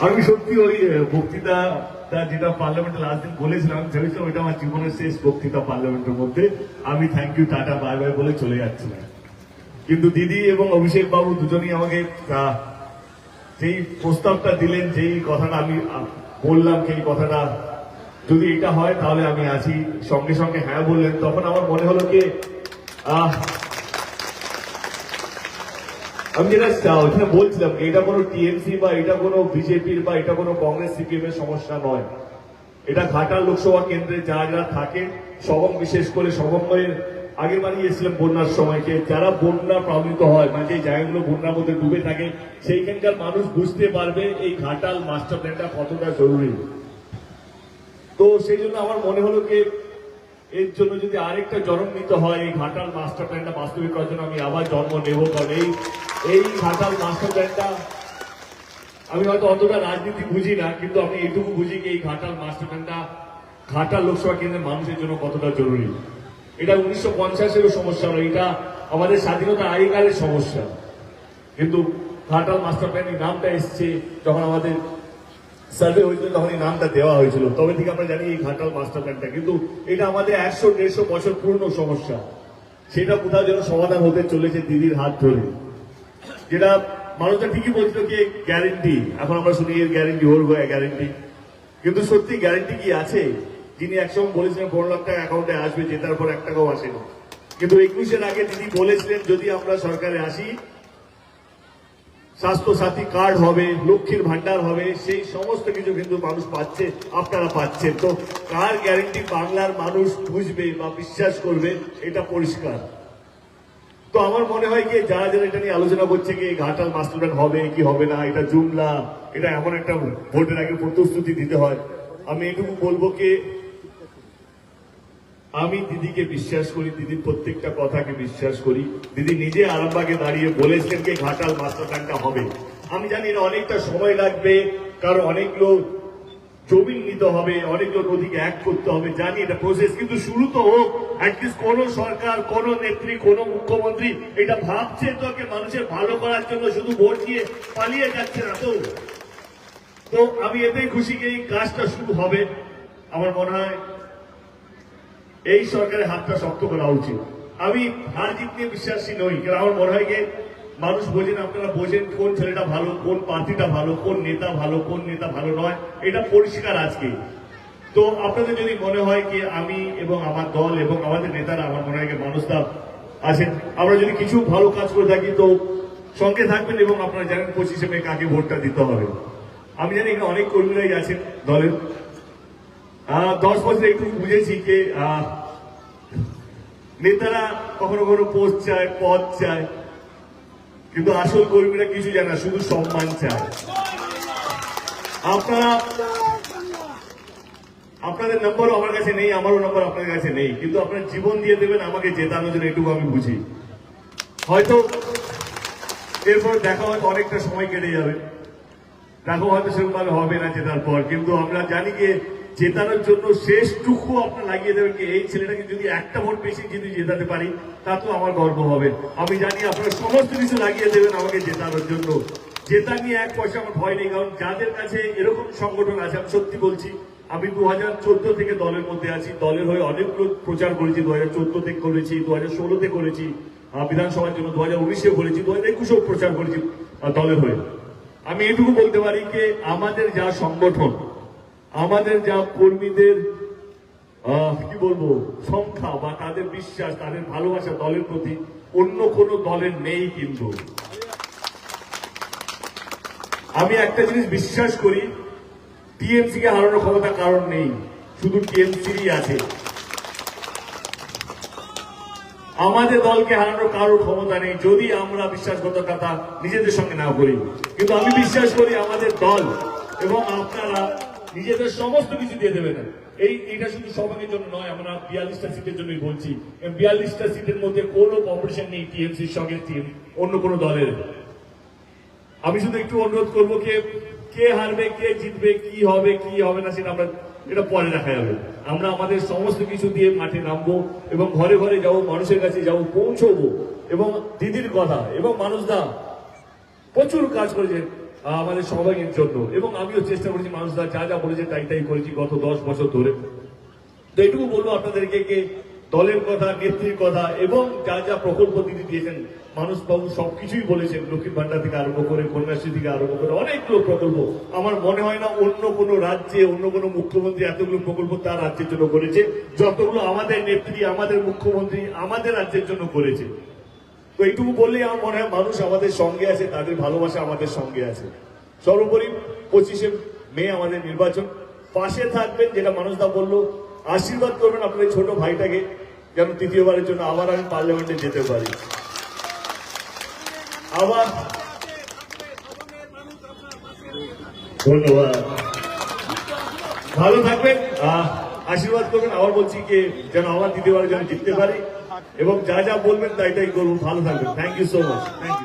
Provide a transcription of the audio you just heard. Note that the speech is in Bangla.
আমি সত্যি ওই বক্তৃতাটা যেটা পার্লামেন্টে লাস্ট দিন বলেছিলাম, আমি ভেবেছিলাম ওইটা আমার জীবনের শেষ বক্তৃতা পার্লামেন্টের মধ্যে। আমি thank you tata bye bye বলে চলে যাচ্ছিলাম, কিন্তু দিদি এবং অভিষেক বাবু দুজনই আমাকে যেই প্রস্তাবটা দিলেন, যেই কথাটা আমি বললাম, সেই কথাটা যদি এটা হয় তাহলে আমি আছি, সঙ্গে সঙ্গে হ্যাঁ বললেন, তখন আমার মনে হলো কি আমি যেটা ওখানে বলছিলাম, এটা কোনো টিএমসি বা এটা কোনো বিজেপির বা এটা কোনো কংগ্রেস সিপিএম এর সমস্যা নয়। এটা ঘাটাল লোকসভা কেন্দ্রে যারা যারা থাকেন, সবং বিশেষ করে সমন্বয়ের আগের বাড়ি এসেছিলাম বন্যার সময়কে, যারা বন্যা প্রভাবিত হয়, মানে যে জায়গাগুলো বন্যার মধ্যে ডুবে থাকে, সেইখানকার মানুষ বুঝতে পারবে এই ঘাটাল মাস্টার প্ল্যানটা কতটা জরুরি। তো সেই জন্য আমার মনে হলো কি এর জন্য যদি আরেকটা জন্ম নিতে হয়, এই ঘাটাল মাস্টার প্ল্যানটা বাস্তবিক করার জন্য আমি আবার জন্ম নেব। কারণ এই ঘাটাল মাস্টার প্ল্যানটা, আমি হয়তো অতটা রাজনীতি বুঝি না, কিন্তু আমি এইটুকু বুঝি কি এই ঘাটাল মাস্টার প্ল্যানটা ঘাটাল লোকসভা কেন্দ্রের মানুষের জন্য কতটা জরুরি। এটা 1950-এরও সমস্যা নয়, এটা আমাদের স্বাধীনতা আগেকালের সমস্যা। কিন্তু ঘাটাল মাস্টার প্ল্যান এই নামটা এসছে যখন আমাদের সার্ভে হয়েছিল, তখন এই নামটা দেওয়া হয়েছিল। তবে থেকে আমরা জানি এই ঘাটাল মাস্টার প্ল্যানটা, কিন্তু এটা আমাদের 100-150 বছর পূর্ণ সমস্যা। সেটা কোথাও যেন সমাধান হতে চলেছে দিদির হাত ধরে। যেটা মানুষটা ঠিকই বলছিল কি গ্যারেন্টি, এখন আমরা শুনি এর গ্যারেন্টি, ওর গ্যারেন্টি, কিন্তু সত্যি গ্যারেন্টি কি আছে? যিনি একসময় বলেছিলেন 15 লাখ টাকা অ্যাকাউন্টে আসবে, জেতার পর 1 টাকাও আসেনি। কিন্তু 21-এর আগে দিদি বলেছিলেন যদি আমরা সরকারে আসি স্বাস্থ্য সাথী কার্ড হবে, লক্ষ্মীর ভান্ডার হবে, সেই সমস্ত কিছু কিন্তু মানুষ পাচ্ছে, আপনারা পাচ্ছেন। তো কার গ্যারেন্টি বাংলার মানুষ বুঝবে বা বিশ্বাস করবে, এটা পরিষ্কার। তো আমার মনে হয় কি যারা যারা এটা নিয়ে আলোচনা করছে কি ঘাটাল মাস্টার প্ল্যান হবে কি হবে না, এটা জুমলা, এটা এমন একটা ভোটের আগে প্রতিশ্রুতি দিতে হয়। আমি এটুকু বলবো কি আমি দিদিকে বিশ্বাস করি, দিদির প্রত্যেকটা কথাকে বিশ্বাস করি। দিদি নিজে আরামবাগে দাঁড়িয়ে বলেছেন কি ঘাটাল মাস্টার প্ল্যানটা হবে। আমি জানি এটা অনেকটা সময় লাগবে, কারণ অনেকগুলো জমি নিতে হবে, অনেকগুলো নদীকে এক করতে হবে, জানি এটা প্রসেস, কিন্তু শুরু তো হোক। অ্যাটলিস্ট কোন সরকার, কোন নেত্রী, কোন মুখ্যমন্ত্রী এটা ভাবছে তো মানুষের ভালো করার জন্য, শুধু ভোট দিয়ে পালিয়ে যাচ্ছে না তো। তো আমি এতেই খুশি কি এই কাজটা শুরু হবে। আমার মনে হয় এই সরকারের হাতটা শক্ত করা উচিত। আমি হার জিত নিয়ে বিশ্বাসী নই, কারণ আমার মনে হয় যে মানুষ বোঝেন, আপনারা বোঝেন কোন ছেলেটা ভালো, কোন পার্টিটা ভালো, কোন নেতা ভালো, কোন নেতা ভালো নয়, এটা পরিষ্কার আজকে। তো আপনাদের যদি মনে হয় কি আমি এবং আমার দল এবং আমাদের নেতারা, আমার মনে হয় কি মানুষটা আছেন, আমরা যদি কিছু ভালো কাজ করে থাকি তো সঙ্গে থাকবেন, এবং আপনারা জানেন 25শে মে কাকে ভোটটা দিতে হবে। আমি জানি এখানে অনেক কর্মীরাই আছেন দলের। 10 বছর একটু বুঝেছি যে নেতারা কখনো কখনো পোস্ট চায়, পদ চায়, কিন্তু আসল কর্মীরা কিছু জানে না, শুধু সম্মান চায়। আপনাদের নম্বরও আমার কাছে নেই, আমারও নম্বর আপনাদের কাছে নেই, কিন্তু আপনারা জীবন দিয়ে দেবেন আমাকে জেতানোর জন্য, এটুকু আমি বুঝি। হয়তো এরপর দেখা হয়তো অনেকটা সময় কেটে যাবে, দেখা হয়তো সেরকম ভাবে হবে না জেতার পর, কিন্তু আমরা জানি যে জেতানোর জন্য শেষটুকু আপনার লাগিয়ে দেবেন কি এই ছেলেটাকে যদি একটা ভোট বেশি যদি জেতাতে পারি তা তো আমার গর্ব হবে। আমি জানি আপনারা সমস্ত কিছু লাগিয়ে দেবেন আমাকে জেতানোর জন্য। জেতা নিয়ে 1 পয়সা আমার ভয় নেই, কারণ যাদের কাছে এরকম সংগঠন আছে, আমি সত্যি বলছি, আমি 2014 থেকে দলের মধ্যে আছি, দলের হয়ে অনেকগুলো প্রচার করেছি, 2014 থেকে করেছি, 2016-তে করেছি, বিধানসভার জন্য 2019-এ করেছি, 2021-এও প্রচার করেছি দলের হয়ে। আমি এটুকু বলতে পারি যে আমাদের যা সংগঠন, আমাদের যা কর্মীদের কি বলবো সংখ্যা বা তাদের বিশ্বাস, তাদের ভালোবাসা দলের প্রতি অন্য কোন দলের নেই। কিন্তু আমি একটা জিনিস বিশ্বাস করি, টিএমসি কে হারানোর ক্ষমতা কারণ নেই, শুধু টিএমসিরই আছে। আমাদের দলকে হারানোর কারোর ক্ষমতা নেই যদি আমরা বিশ্বাসঘাতকতা নিজেদের সঙ্গে না করি। কিন্তু আমি বিশ্বাস করি আমাদের দল এবং আপনারা নিজেদের সমস্ত কিছু দিয়ে দেবেন। এইটা শুধু সবাইয়ের জন্য নয়, আমরা 42টা সিটের জন্যই বলছি। 42টা সিটের মধ্যে কোনো কম্পিটিশন নেই টিএমসির সঙ্গে অন্য কোনো দলের। আমি শুধু একটু অনুরোধ করবো কে হারবে, কে জিতবে, কি হবে না সেটা আমরা এটা পরে দেখা যাবে। আমরা আমাদের সমস্ত কিছু দিয়ে মাঠে নামবো এবং ঘরে ঘরে যাবো, মানুষের কাছে যাবো, পৌঁছবো। এবং দিদির কথা এবং মানুষদা প্রচুর কাজ করেছে, আমাদের সবাইয়ের জন্য। এবং আমিও চেষ্টা করেছি, মানুষরা যা যা বলেছে তাই তাই করেছি গত 10 বছর ধরে। তো এটুকু বলবো আপনাদেরকে, দলের কথা, নেত্রীর কথা এবং যা যা প্রকল্প তিনি দিয়েছেন, মানুষবাবু সবকিছুই বলেছেন, লক্ষ্মীর ভান্ডার থেকে আরম্ভ করে, কন্যাশ্রী থেকে আরম্ভ করে অনেকগুলো প্রকল্প। আমার মনে হয় না অন্য কোনো রাজ্যে, অন্য কোনো মুখ্যমন্ত্রী এতগুলো প্রকল্প তার রাজ্যের জন্য করেছে যতগুলো আমাদের নেত্রী, আমাদের মুখ্যমন্ত্রী আমাদের রাজ্যের জন্য করেছে। তো এইটুকু বললেই আমার মনে হয় মানুষ আমাদের সঙ্গে আছে, তাদের ভালোবাসা আমাদের সঙ্গে আছে। সর্বোপরি 25শে মে আমাদের নির্বাচন, পাশে থাকবেন, যেটা মানুষদা বললো, আশীর্বাদ করবেন আপনাদের ছোট ভাইটাকে, যেন তৃতীয়বারের জন্য আবার আমি পার্লামেন্টে যেতে পারি। আবার ধন্যবাদ, ভালো থাকবেন, আশীর্বাদ করবেন। আবার বলছি যেন আবার দ্বিতীয়বারের জন্য জিততে পারি, এবং যা যা বলবেন তাই তাই করুন। ভালো থাকবেন, thank you so much. Thank you.